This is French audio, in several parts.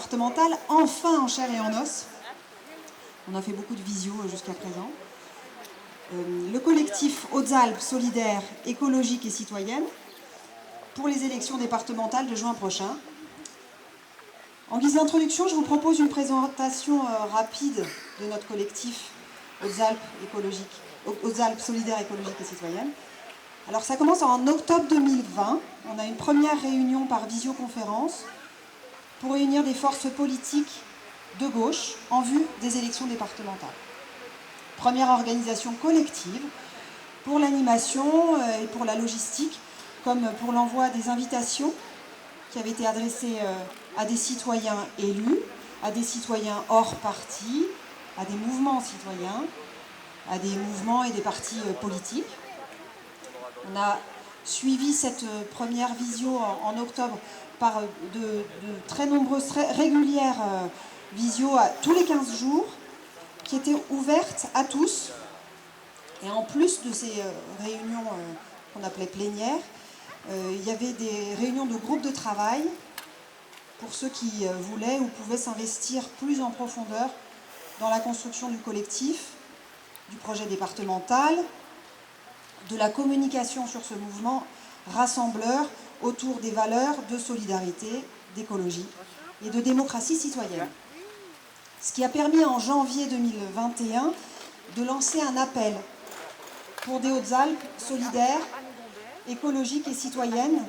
départementale, enfin en chair et en os. On a fait beaucoup de visio jusqu'à présent. Le collectif Hautes-Alpes solidaires, écologiques et citoyennes pour les élections départementales de juin prochain. En guise d'introduction, je vous propose une présentation rapide de notre collectif Hautes-Alpes solidaires, écologiques et citoyennes. Alors ça commence en octobre 2020. On a une première réunion par visioconférence pour réunir des forces politiques de gauche en vue des élections départementales. Première organisation collective pour l'animation et pour la logistique, comme pour l'envoi des invitations qui avaient été adressées à des citoyens élus, à des citoyens hors parti, à des mouvements citoyens, à des mouvements et des partis politiques. On a suivi cette première visio en octobre par de très nombreuses, très régulières visios tous les 15 jours, qui étaient ouvertes à tous. Et en plus de ces réunions qu'on appelait plénières, il y avait des réunions de groupes de travail pour ceux qui voulaient ou pouvaient s'investir plus en profondeur dans la construction du collectif, du projet départemental, de la communication sur ce mouvement rassembleur autour des valeurs de solidarité, d'écologie et de démocratie citoyenne. Ce qui a permis en janvier 2021 de lancer un appel pour des Hautes-Alpes solidaires, écologiques et citoyennes.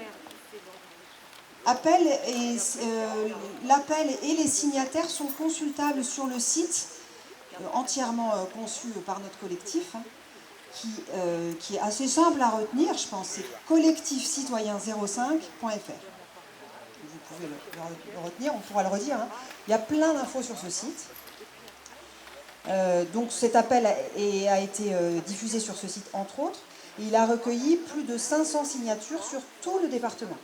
L'appel et les signataires sont consultables sur le site entièrement conçu par notre collectif, qui est assez simple à retenir, je pense, c'est collectifcitoyen05.fr. Vous pouvez le retenir, on pourra le redire. Il y a plein d'infos sur ce site. Donc cet appel a été diffusé sur ce site, entre autres. Et il a recueilli plus de 500 signatures sur tout le département.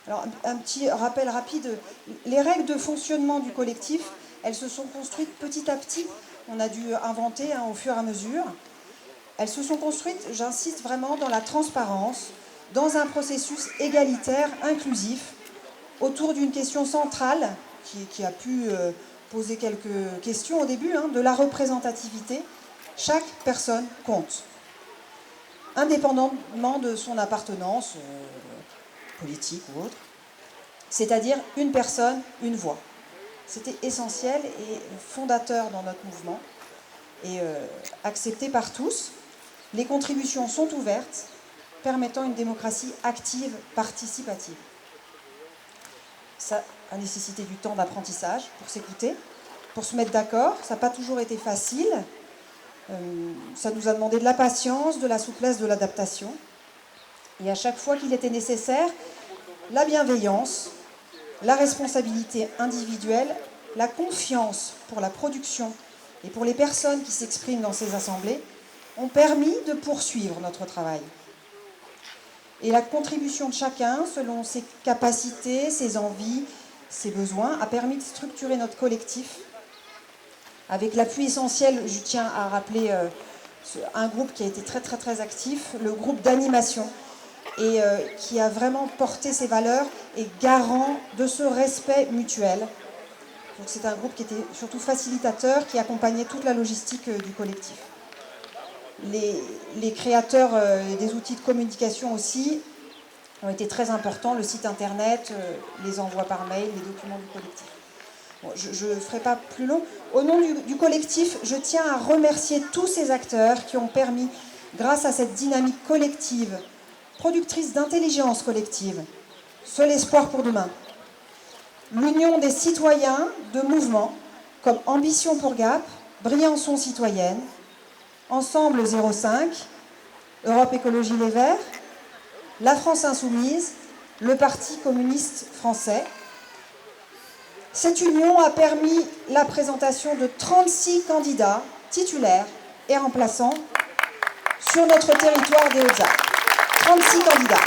Alors, un petit rappel rapide. Les règles de fonctionnement du collectif, elles se sont construites petit à petit. On a dû inventer au fur et à mesure. Elles se sont construites, j'insiste vraiment, dans la transparence, dans un processus égalitaire, inclusif, autour d'une question centrale qui a pu poser quelques questions au début, de la représentativité. Chaque personne compte, indépendamment de son appartenance politique ou autre, c'est-à-dire une personne, une voix. C'était essentiel et fondateur dans notre mouvement et accepté par tous. Les contributions sont ouvertes, permettant une démocratie active, participative. Ça a nécessité du temps d'apprentissage pour s'écouter, pour se mettre d'accord. Ça n'a pas toujours été facile. Ça nous a demandé de la patience, de la souplesse, de l'adaptation. Et à chaque fois qu'il était nécessaire, la bienveillance, la responsabilité individuelle, la confiance pour la production et pour les personnes qui s'expriment dans ces assemblées ont permis de poursuivre notre travail. Et la contribution de chacun, selon ses capacités, ses envies, ses besoins, a permis de structurer notre collectif avec l'appui essentiel, je tiens à rappeler un groupe qui a été très très très actif, le groupe d'animation, et qui a vraiment porté ses valeurs et garant de ce respect mutuel. Donc c'est un groupe qui était surtout facilitateur, qui accompagnait toute la logistique du collectif. Les créateurs des outils de communication aussi ont été très importants, le site internet, les envois par mail, les documents du collectif. Bon, je ne ferai pas plus long. Au nom du collectif, je tiens à remercier tous ces acteurs qui ont permis, grâce à cette dynamique collective, productrice d'intelligence collective, seul espoir pour demain, l'union des citoyens de mouvements comme Ambition pour Gap, Briançon citoyenne, Ensemble 05, Europe Écologie Les Verts, la France Insoumise, le Parti communiste français. Cette union a permis la présentation de 36 candidats titulaires et remplaçants sur notre territoire des Hautes-Alpes. 36 candidats.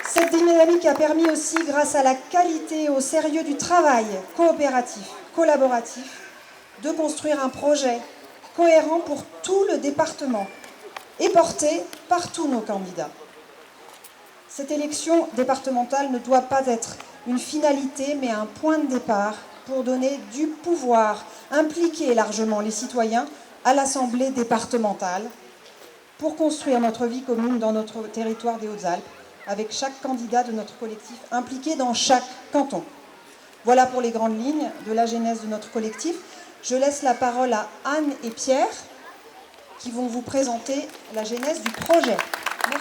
Cette dynamique a permis aussi, grâce à la qualité et au sérieux du travail coopératif, collaboratif, de construire un projet cohérent pour tout le département et porté par tous nos candidats. Cette élection départementale ne doit pas être une finalité, mais un point de départ pour donner du pouvoir, impliquer largement les citoyens à l'Assemblée départementale, pour construire notre vie commune dans notre territoire des Hautes-Alpes, avec chaque candidat de notre collectif impliqué dans chaque canton. Voilà pour les grandes lignes de la genèse de notre collectif. Je laisse la parole à Anne et Pierre qui vont vous présenter la genèse du projet.